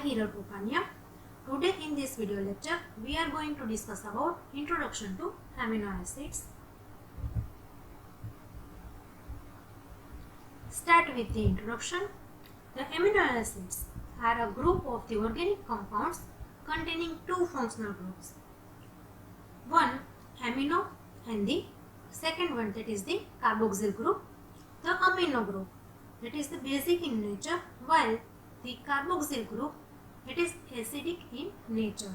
Hiral Upanya. Today in this video lecture we are going to discuss about introduction to amino acids. Start with the introduction. The amino acids are a group of the organic compounds containing two functional groups. One amino and the second one, that is the carboxyl group. The amino group, that is the basic in nature, while the carboxyl group, it is acidic in nature.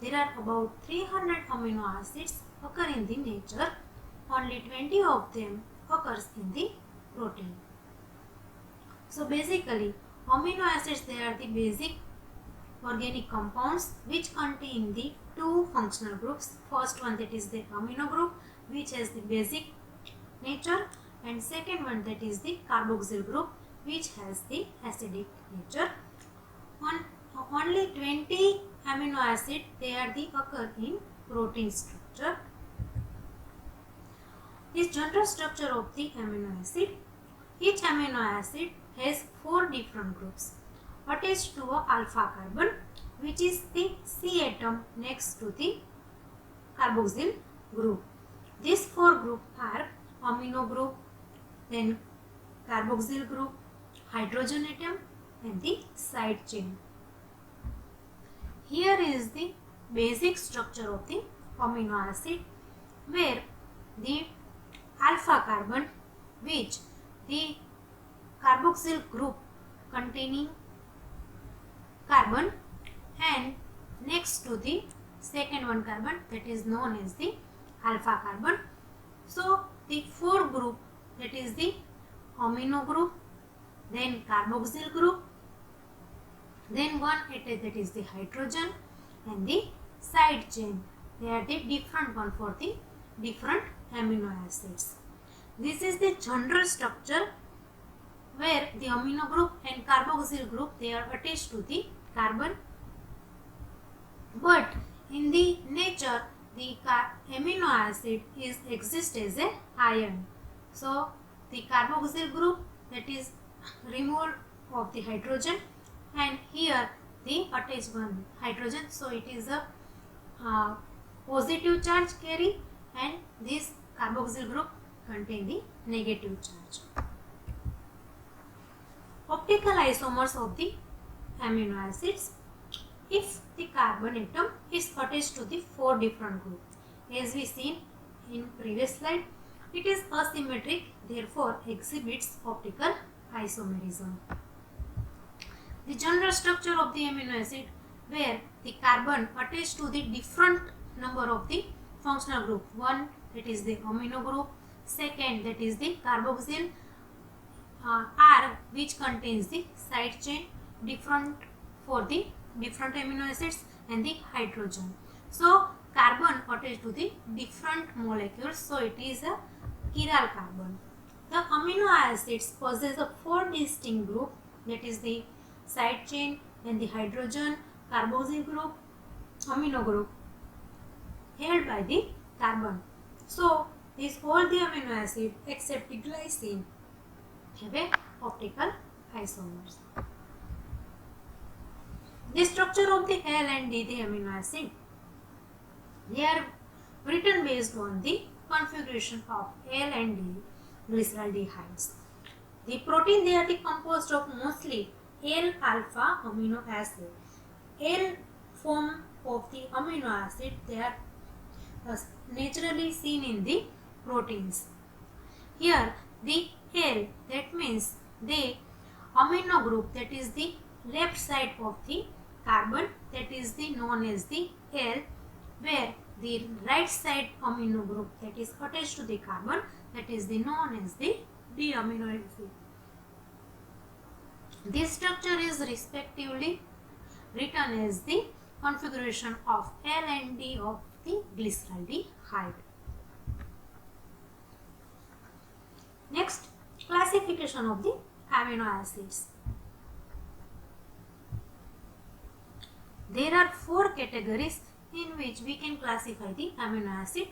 There are about 300 amino acids occur in the nature. Only 20 of them occurs in the protein. So basically, amino acids, they are the basic organic compounds which contain the two functional groups. First one, that is the amino group, which has the basic nature, and second one, that is the carboxyl group, which has the acidic nature. Only 20 amino acid, they are the occur in protein structure. This general structure of the amino acid. Each amino acid has 4 different groups attached to a alpha carbon, which is the C atom next to the carboxyl group. These 4 groups are amino group, then carboxyl group, hydrogen atom, and the side chain. Here is the basic structure of the amino acid, where the alpha carbon, which the carboxyl group containing carbon, and next to the second one carbon, that is known as the alpha carbon. So the 4 group, that is the amino group, then carboxyl group, then one atom, that is the hydrogen, and the side chain. They are the different one for the different amino acids. This is the general structure where the amino group and carboxyl group, they are attached to the carbon. But in the nature, the amino acid is exists as a ion. So the carboxyl group, that is removal of the hydrogen, and here the attached one hydrogen, so it is a positive charge carry, and this carboxyl group contain the negative charge. Optical isomers of the amino acids. If the carbon atom is attached to the 4 different groups, as we seen in previous slide, it is asymmetric, therefore exhibits optical isomerism. The general structure of the amino acid, where the carbon attached to the different number of the functional group. One, that is the amino group, second, that is the carboxyl, R, which contains the side chain different for the different amino acids, and the hydrogen. So carbon attached to the different molecules, so it is a chiral carbon. The amino acids possess a 4 distinct group, that is the side chain, then the hydrogen, carboxyl group, amino group, held by the carbon. So these all the amino acid except the glycine have a optical isomers. The structure of the L and D, the amino acid, they are written based on the configuration of L and D glyceraldehydes. The protein, they are composed of mostly L alpha amino acid. L form of the amino acid, they are naturally seen in the proteins. Here the L, that means the amino group, that is the left side of the carbon, that is the known as the L, where the right side amino group, that is attached to the carbon, that is the known as the D amino acid. This structure is respectively written as the configuration of L and D of the glyceraldehyde. Next, classification of the amino acids. There are 4 categories in which we can classify the amino acid.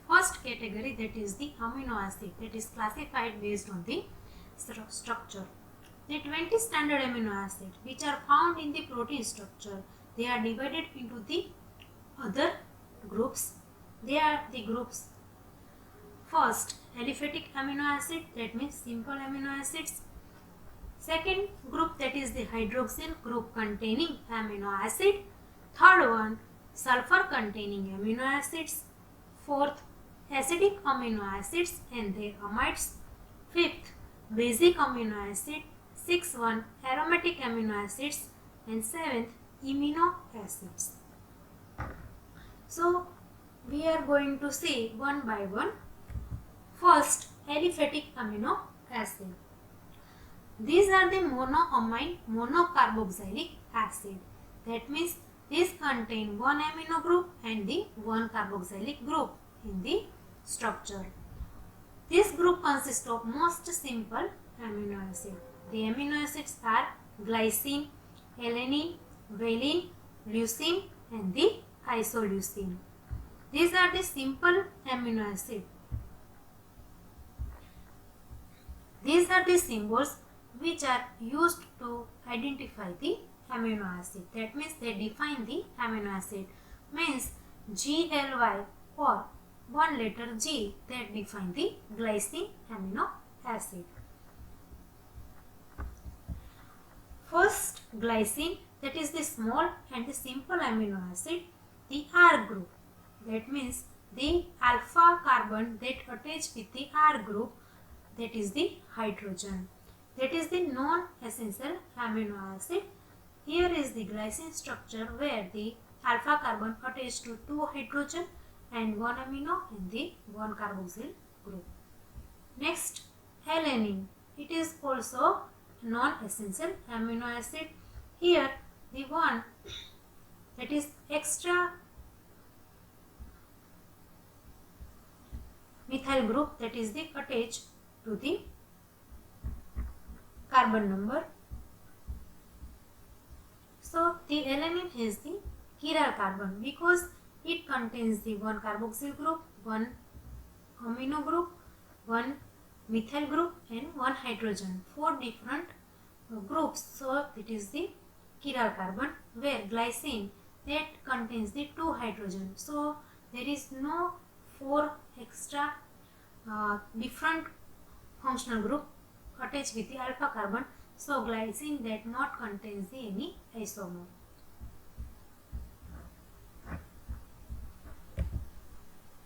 First category, that is the amino acid, that is classified based on the structure. The 20 standard amino acids which are found in the protein structure, they are divided into the other groups. They are the groups. First, aliphatic amino acid, that means simple amino acids. Second group, that is the hydroxyl group containing amino acid. Third one, sulfur containing amino acids. Fourth, acidic amino acids and their amides. Fifth, basic amino acid. Sixth one, aromatic amino acids. And seventh, amino acids. So we are going to see one by one. First, aliphatic amino acid. These are the monoamine monocarboxylic acid. That means these contain one amino group and the one carboxylic group in the structure. This group consists of most simple amino acid. The amino acids are glycine, alanine, valine, leucine and the isoleucine. These are the simple amino acid. These are the symbols which are used to identify the amino acid. That means they define the amino acid. Means GLY or one letter G that define the glycine amino acid. First, glycine, that is the small and the simple amino acid. The R group, that means the alpha carbon that attach with the R group, that is the hydrogen. That is the non-essential amino acid. Here is the glycine structure where the alpha carbon attached to two hydrogen and one amino in the one carboxyl group. Next, alanine. It is also non-essential amino acid. Here the one that is extra methyl group, that is the attached to the carbon number. So the alanine is the chiral carbon because it contains the one carboxyl group, one amino group, one methyl group and one hydrogen. Four different groups. So it is the chiral carbon, where glycine that contains the two hydrogen. So there is no four extra different functional group attached with the alpha carbon. So glycine that not contains the any isomer.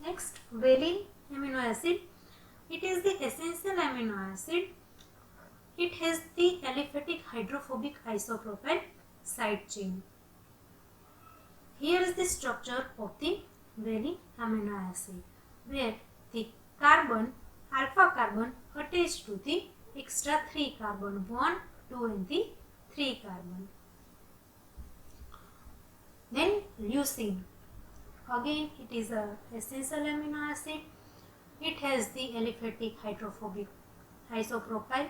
Next, valine amino acid. It is the essential amino acid. It has the aliphatic hydrophobic isopropyl side chain. Here is the structure of the valine amino acid, where the carbon, alpha carbon attached to the extra 3 carbon, 1, 2 and the 3 carbon. Then leucine. Again it is a essential amino acid. It has the aliphatic hydrophobic isopropyl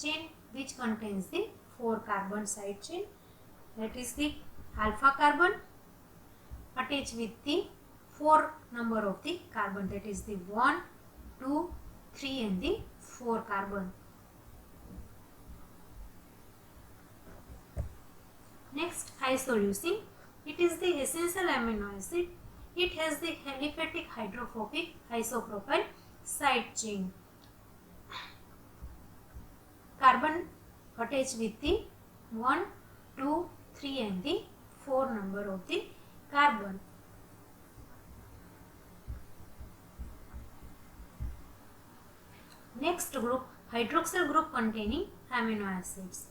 chain which contains the 4 carbon side chain. That is the alpha carbon attached with the 4 number of the carbon, that is the 1, 2, 3 and the 4 carbon. Next, isoleucine. It is the essential amino acid. It has the aliphatic hydrophobic isopropyl side chain. Carbon attached with the 1, 2, 3 and the 4 number of the carbon. Next group, hydroxyl group containing amino acids.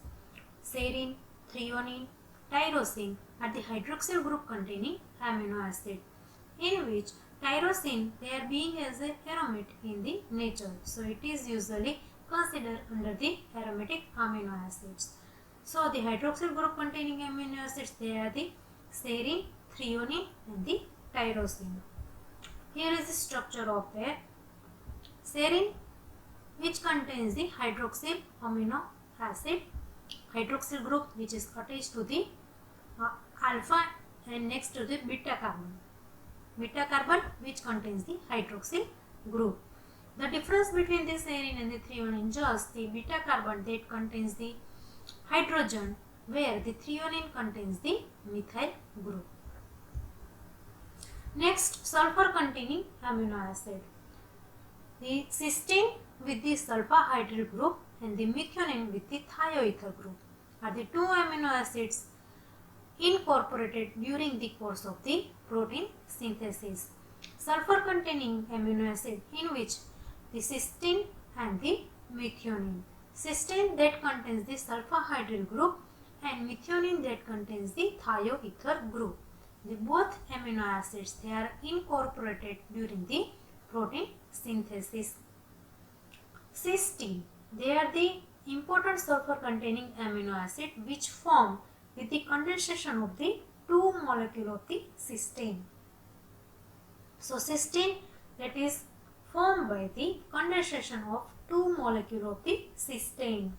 Serine, threonine, tyrosine are the hydroxyl group containing amino acid, in which tyrosine they are being as a aromatic in the nature. So it is usually considered under the aromatic amino acids. So the hydroxyl group containing amino acids, they are the serine, threonine and the tyrosine. Here is the structure of their serine, which contains the hydroxyl amino acid, hydroxyl group which is attached to the alpha and next to the beta carbon which contains the hydroxyl group. The difference between the serine and the threonine, just the beta carbon that contains the hydrogen, where the threonine contains the methyl group. Next, sulfur containing amino acid. The cysteine with the sulfahydryl group and the methionine with the thioether group are the two amino acids incorporated during the course of the protein synthesis. Sulfur containing amino acid in which the cysteine and the methionine. Cysteine that contains the sulfahydryl group and methionine that contains the thioether group. The both amino acids, they are incorporated during the protein synthesis. Cysteine, they are the important sulfur containing amino acid which form with the condensation of the two molecule of the cysteine. So cysteine, that is formed by the condensation of two molecule of the cysteine.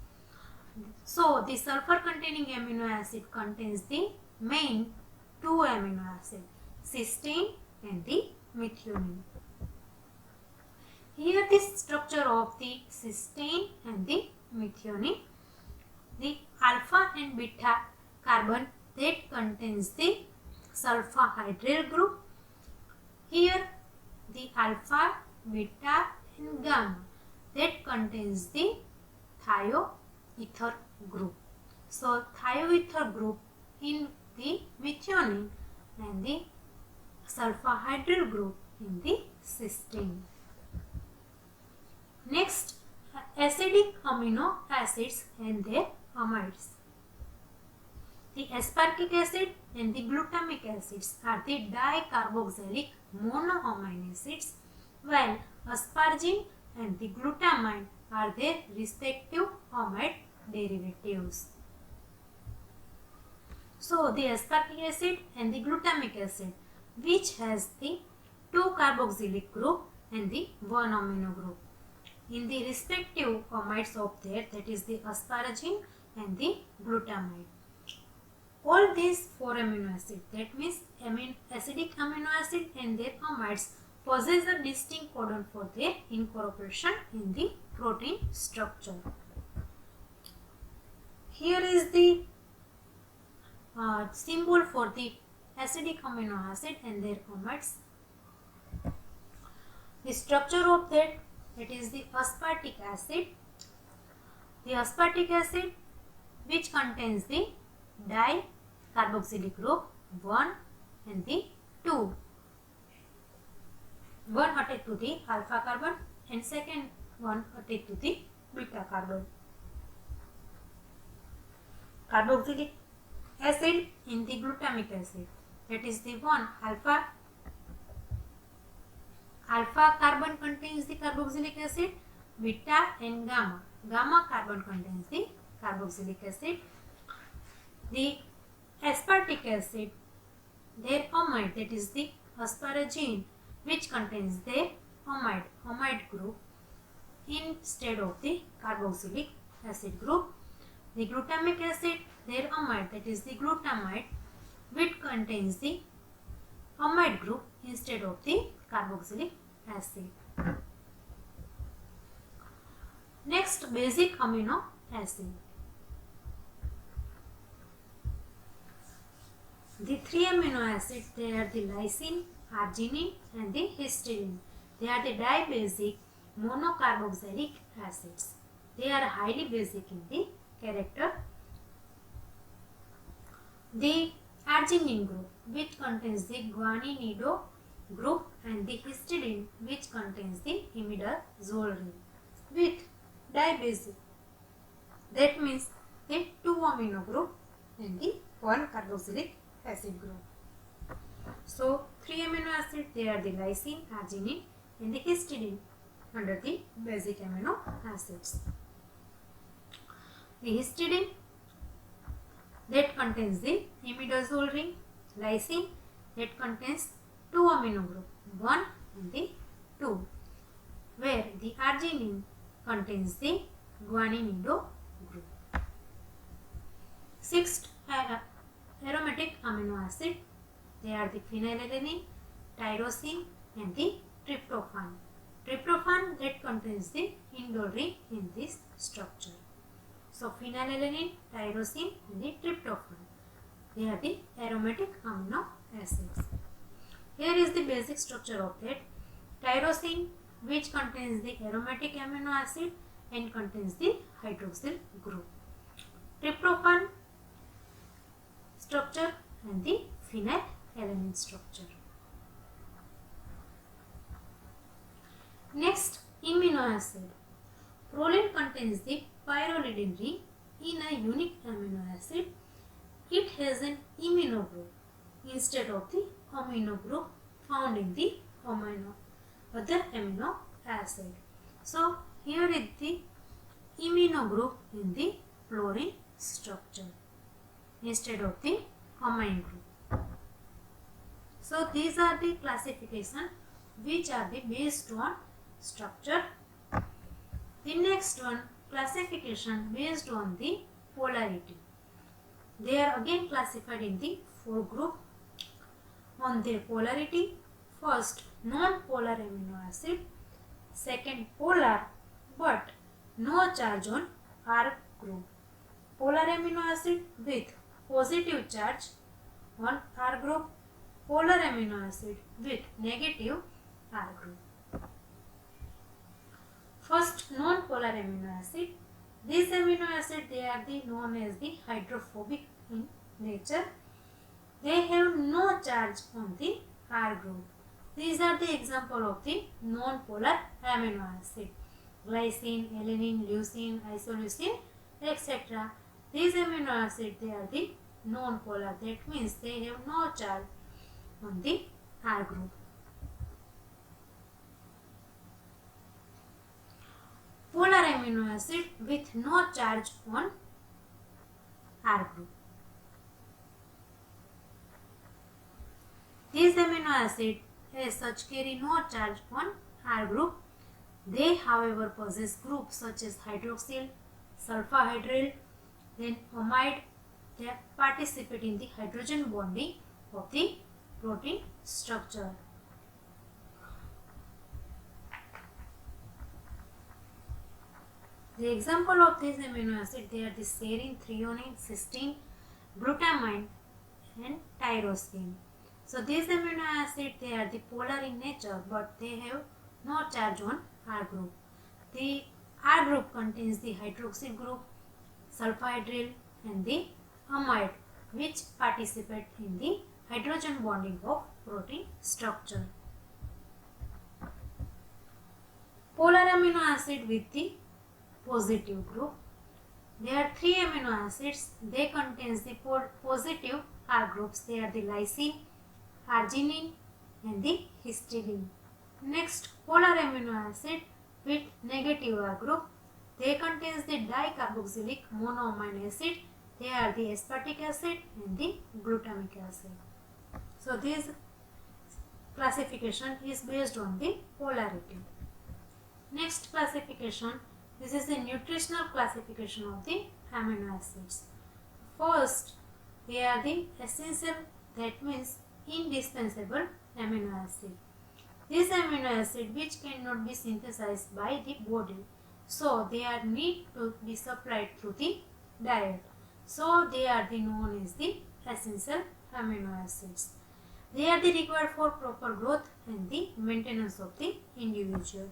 So the sulfur containing amino acid contains the main two amino acid, cysteine and the methionine. Here the structure of the cysteine and the methionine. The alpha and beta carbon that contains the sulfahydryl group. Here the alpha, beta and gamma that contains the thioether group. So thioether group in the methionine and the sulfahydryl group in the cysteine. Next, acidic amino acids and their amides. The aspartic acid and the glutamic acids are the dicarboxylic monoamine acids, while asparagine and the glutamine are their respective amide derivatives. So the aspartic acid and the glutamic acid, which has the 2 carboxylic group and the 1 amino group in the respective amides of their, that is the asparagine and the glutamine. All these 4 amino acids, that means acidic amino acid and their amides, possess a distinct codon for their incorporation in the protein structure. Here is the symbol for the acidic amino acid and their amides. The structure of that, it is the aspartic acid. The aspartic acid, which contains the dicarboxylic group 1 and the 2. One attached to the alpha carbon and second one attached to the beta carbon. Carboxylic acid in the glutamic acid, that is the one alpha carbon contains the carboxylic acid, beta and gamma carbon contains the carboxylic acid. The aspartic acid, their amide, that is the asparagine, which contains their amide group instead of the carboxylic acid group. The glutamic acid, their amide, that is the glutamide, which contains the amide group instead of the carboxylic acid. Next, basic amino acid. The 3 amino acids, they are the lysine, arginine and the histidine. They are the dibasic monocarboxylic acids. They are highly basic in the character. The arginine group, which contains the guaninido group, and the histidine, which contains the imidazoline, with dibasic, that means the 2 amino group and the 1 carboxylic acid group. So 3 amino acids, they are the lysine, arginine and the histidine under the basic amino acids. The histidine, that contains the imidazole ring, lysine, that contains 2 amino group 1 and the 2, where the arginine contains the guaninido group. Sixth, aromatic amino acid, they are the phenylalanine, tyrosine and the tryptophan. Tryptophan, that contains the indole ring in this structure. So phenylalanine, tyrosine and the tryptophan. They are the aromatic amino acids. Here is the basic structure of that. Tyrosine, which contains the aromatic amino acid and contains the hydroxyl group. Tryptophan structure and the phenylalanine structure. Next, amino acid. Proline contains the pyrrolidine ring in a unique amino acid. It has an amino group instead of the amino group found in the other amino acid. So here is the amino group in the fluorine structure instead of the amine group. So these are the classification which are the based on structure. The next one, classification based on the polarity. They are again classified in the 4 group on their polarity. First, non-polar amino acid. Second, polar but no charge on R group. Polar amino acid with positive charge on R group. Polar amino acid with negative R group. First, non-polar amino acid. These amino acids, they are known as the hydrophobic in nature. They have no charge on the R group. These are the example of the non-polar amino acid. Glycine, alanine, leucine, isoleucine, etc. These amino acids, they are the non-polar. That means they have no charge on the R group. Polar amino acid with no charge on R group. These amino acids as such carry no charge on R group. They however possess groups such as hydroxyl, sulfahydryl, then amide. They participate in the hydrogen bonding of the protein structure. The example of these amino acids, they are the serine, threonine, cysteine, glutamine and tyrosine. So these amino acids, they are the polar in nature but they have no charge on R group. The R group contains the hydroxyl group, sulfahydryl and the amide which participate in the hydrogen bonding of protein structure. Polar amino acid with the positive group. There are 3 amino acids. They contains the positive R groups. They are the lysine, arginine and the histidine. Next, polar amino acid with negative R group. They contains the dicarboxylic monoamine acid. They are the aspartic acid and the glutamic acid. So this classification is based on the polarity. Next classification, this is the nutritional classification of the amino acids. First, they are the essential, that means indispensable amino acid. These amino acid which cannot be synthesized by the body, so they are need to be supplied through the diet. So they are known as the essential amino acids. They are required for proper growth and the maintenance of the individual.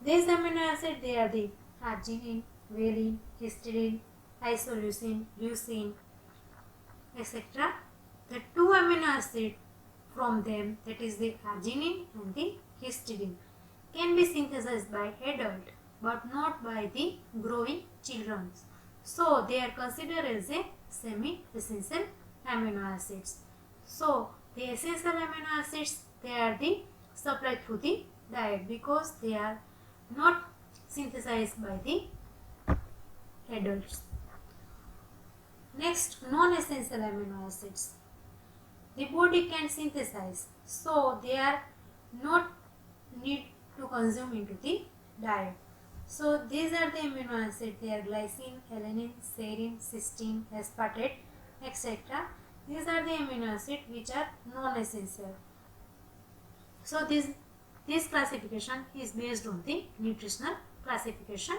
These amino acids, they are the arginine, valine, histidine, isoleucine, leucine, etc. The 2 amino acids from them, that is the arginine and the histidine, can be synthesized by adult but not by the growing children. So they are considered as a semi-essential amino acids. So the essential amino acids, they are supplied through the diet because they are not synthesized by the adults. Next, non-essential amino acids. The body can synthesize, so they are not need to consume into the diet. So these are the amino acids. They are glycine, alanine, serine, cysteine, aspartate, etc. These are the amino acids which are non-essential. So this classification is based on the nutritional classification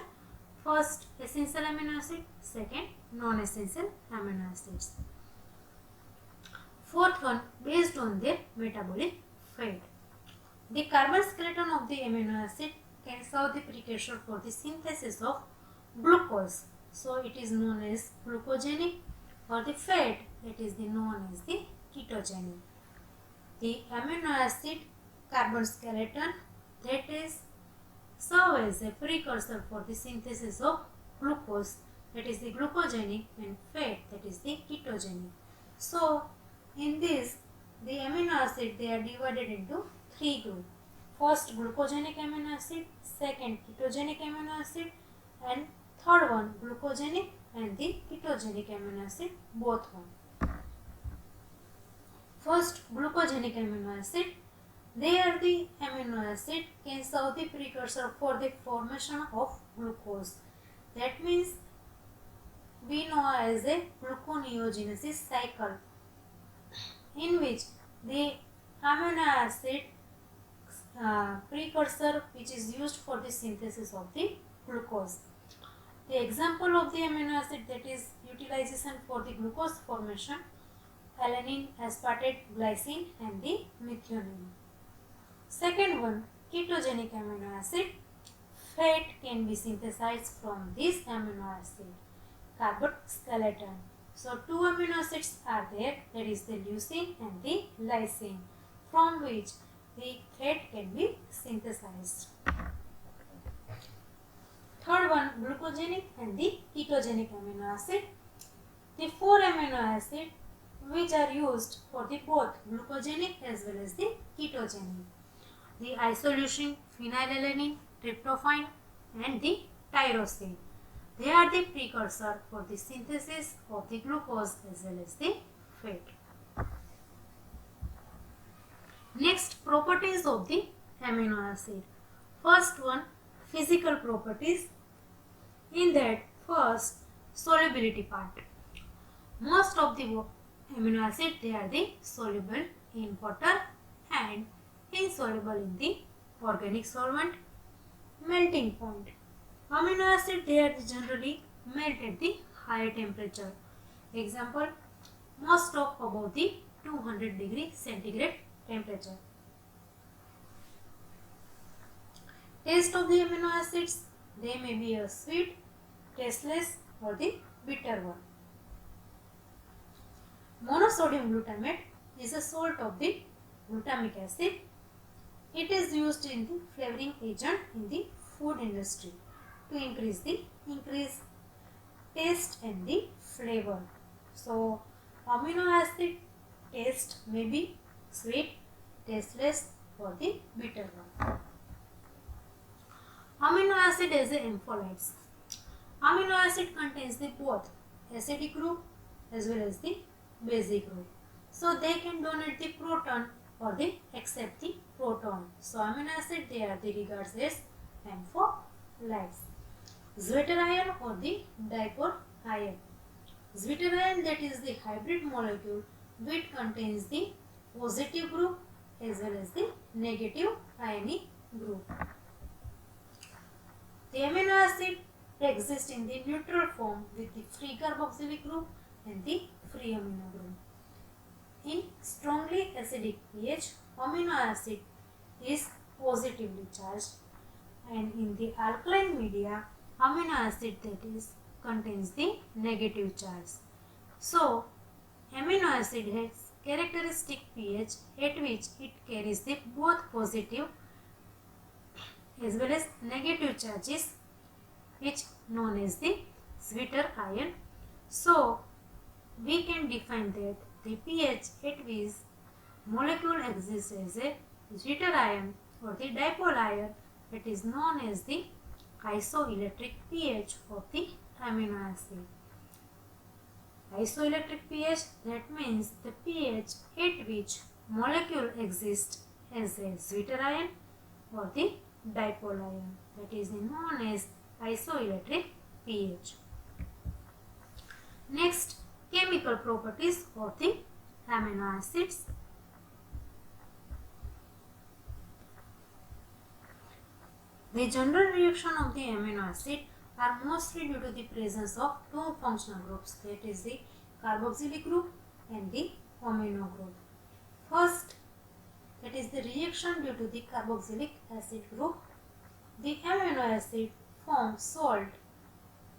First essential amino acid, second non-essential amino acids. Fourth one, based on their metabolic fate. The carbon skeleton of the amino acid can serve the precursor for the synthesis of glucose. So it is known as glucogenic, or the fat, that is known as the ketogenic. The amino acid carbon skeleton, that is serve as a precursor for the synthesis of glucose, that is the glucogenic, and fat, that is the ketogenic. So in this, the amino acid, they are divided into three groups. First glucogenic amino acid, second ketogenic amino acid, and third one glucogenic and the ketogenic amino acid, both one. First glucogenic amino acid, they are the amino acid can serve the precursor for the formation of glucose. That means we know as a gluconeogenesis cycle, in which the amino acid precursor which is used for the synthesis of the glucose. The example of the amino acid that is utilization for the glucose formation: alanine, aspartate, glycine, and the methionine. Second one, ketogenic amino acid. Fat can be synthesized from this amino acid carbon skeleton. So two amino acids are there, that is the leucine and the lysine, from which the fat can be synthesized. Third one, glucogenic and the ketogenic amino acid. The four amino acids which are used for the both glucogenic as well as the ketogenic: the isoleucine, phenylalanine, tryptophan, and the tyrosine. They are the precursor for the synthesis of the glucose as well as the fat. Next, properties of the amino acid. First one, physical properties. In that, first, solubility part. Most of the amino acid, they are the soluble in water and insoluble in the organic solvent. Melting point. Amino acid, they are generally melt at the higher temperature. Example, most of above the 200 degree centigrade temperature. Taste of the amino acids, they may be a sweet, tasteless, or the bitter one. Monosodium glutamate is a salt of the glutamic acid. It is used in the flavoring agent in the food industry to increase taste and the flavor. So amino acid taste may be sweet, tasteless, or the bitter one. Amino acid as a ampholytes. Amino acid contains the both acidic group as well as the basic group. So they can donate the proton or they accept the proton. So amino acid, they are the regards as ampholytes. Zwitter ion or the dipole ion. Zwitter ion, that is the hybrid molecule which contains the positive group as well as the negative ionic group. The amino acid exists in the neutral form with the free carboxylic group and the free amino group. In strongly acidic pH, amino acid is positively charged, and in the alkaline media, amino acid, that is contains the negative charge. So amino acid has characteristic pH at which it carries the both positive as well as negative charges, which known as the Zwitter ion. So we can define that the pH at which molecule exists as a Zwitter ion or the dipole ion, that is known as the isoelectric pH of the amino acid. Isoelectric pH, that means the pH at which molecule exists as a Zwitter ion or the dipole ion, that is known as isoelectric pH. Next, chemical properties of the amino acids. The general reaction of the amino acid are mostly due to the presence of two functional groups, that is the carboxylic group and the amino group. First, that is the reaction due to the carboxylic acid group. The amino acid forms salt,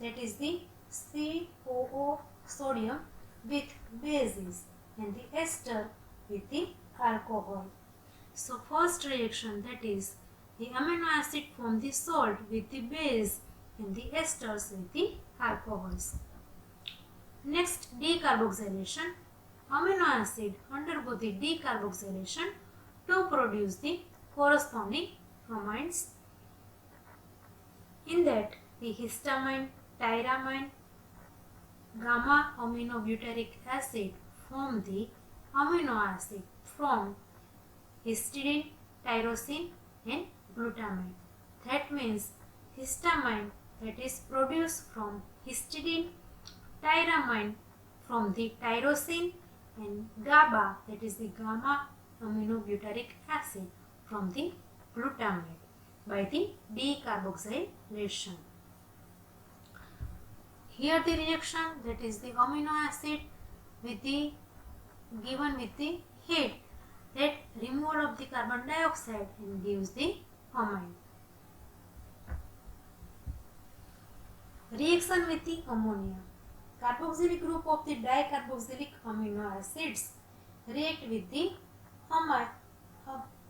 that is the COO sodium with bases and the ester with the alcohol. So first reaction, that is the amino acid form the salt with the base and the esters with the alcohols. Next, decarboxylation. Amino acid undergo the decarboxylation to produce the corresponding amines. In that, the histamine, tyramine, gamma aminobutyric acid form the amino acid from histidine, tyrosine and glutamate. That means histamine, that is produced from histidine, tyramine from the tyrosine and GABA, that is the gamma aminobutyric acid from the glutamate by the decarboxylation. Here the reaction, that is the amino acid with the given with the heat, that removal of the carbon dioxide and gives the amine. Reaction with the ammonia. Carboxylic group of the dicarboxylic amino acids react with the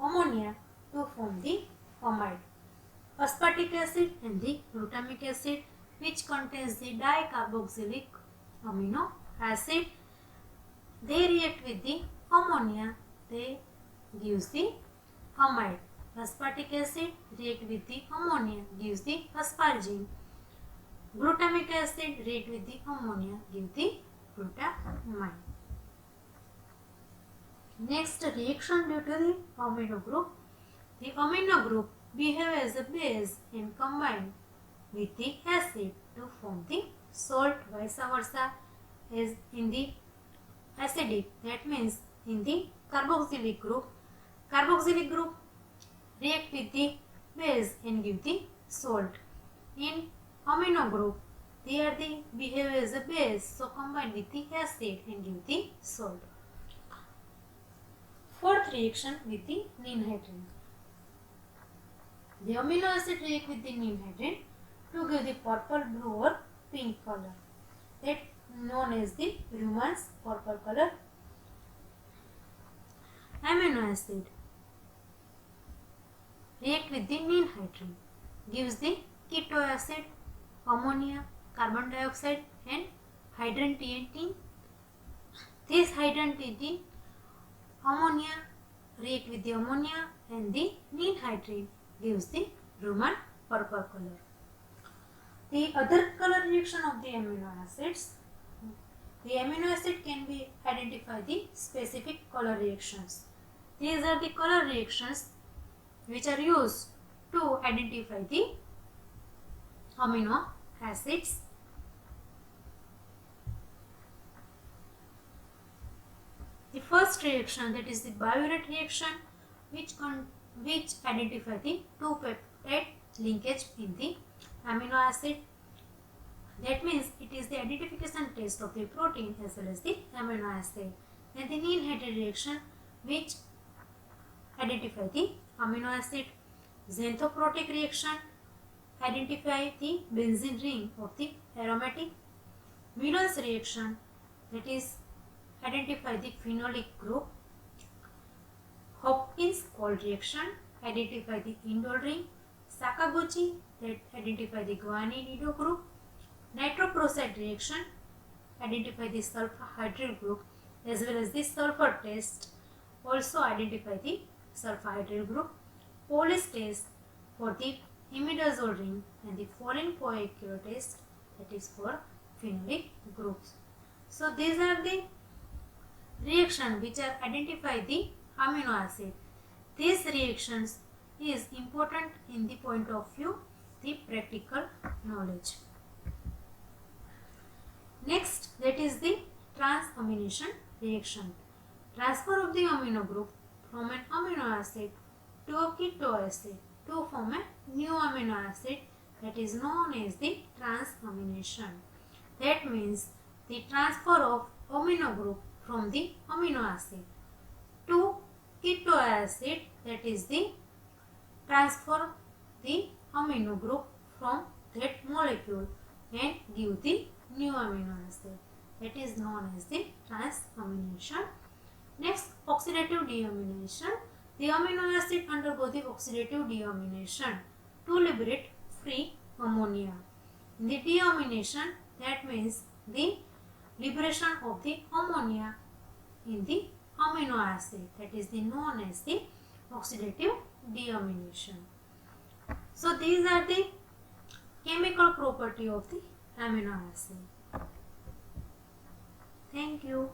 ammonia to form the amide. Aspartic acid and the glutamic acid, which contains the dicarboxylic amino acid, they react with the ammonia, they gives the amide. Aspartic acid react with the ammonia, gives the aspargine. Glutamic acid react with the ammonia, give the glutamine. Next, reaction due to the amino group. The amino group behave as a base and combine with the acid to form the salt, vice versa as in the acidic, that means in the carboxylic group react with the base and give the salt. In amino group, they are the behave as a base, so combine with the acid and give the salt. Fourth reaction with the ninhydrin. The amino acid react with the ninhydrin to give the purple, blue or pink color, that known as the Ruhmann's purple color. Amino acid react with the ninhydrin, gives the keto acid, ammonia, carbon dioxide and hydrogen TNT. This hydrogen TNT, ammonia react with the ammonia and the ninhydrin gives the Ruhmann purple color. The other color reaction of the amino acids, the amino acid can be identified the specific color reactions. These are the color reactions which are used to identify the amino acids. The first reaction, that is the biuret reaction, which identify the two peptide linkage in the amino acid. That means it is the identification test of the protein as well as the amino acid. And the ninhydrin reaction, which identify the amino acid. Xanthoprotic reaction identify the benzene ring of the aromatic. Mullins reaction, that is identify the phenolic group. Hopkins-Cold reaction identify the indole ring. Sakaguchi, that identify the guanidino group. Nitroproside reaction identify the sulfur hydryl group as well as the sulfur test also identify the sulfur hydryl group. Police test for the imidazole ring and the foreign poikido test, that is for phenolic groups. So these are the reactions which are identify the amino acid. These reactions is important in the point of view the practical knowledge. Next, that is the transamination reaction. Transfer of the amino group from an amino acid to a keto acid to form a new amino acid that is known as the transamination. That means the transfer of amino group from the amino acid to keto acid, that is the transfer the amino group from that molecule and give the new amino acid, that is known as the transamination. Next, oxidative deamination. The amino acid undergo the oxidative deamination to liberate free ammonia. In the deamination, that means the liberation of the ammonia in the amino acid, that is known as the oxidative deamination. So these are the chemical property of the amino acid. Thank you.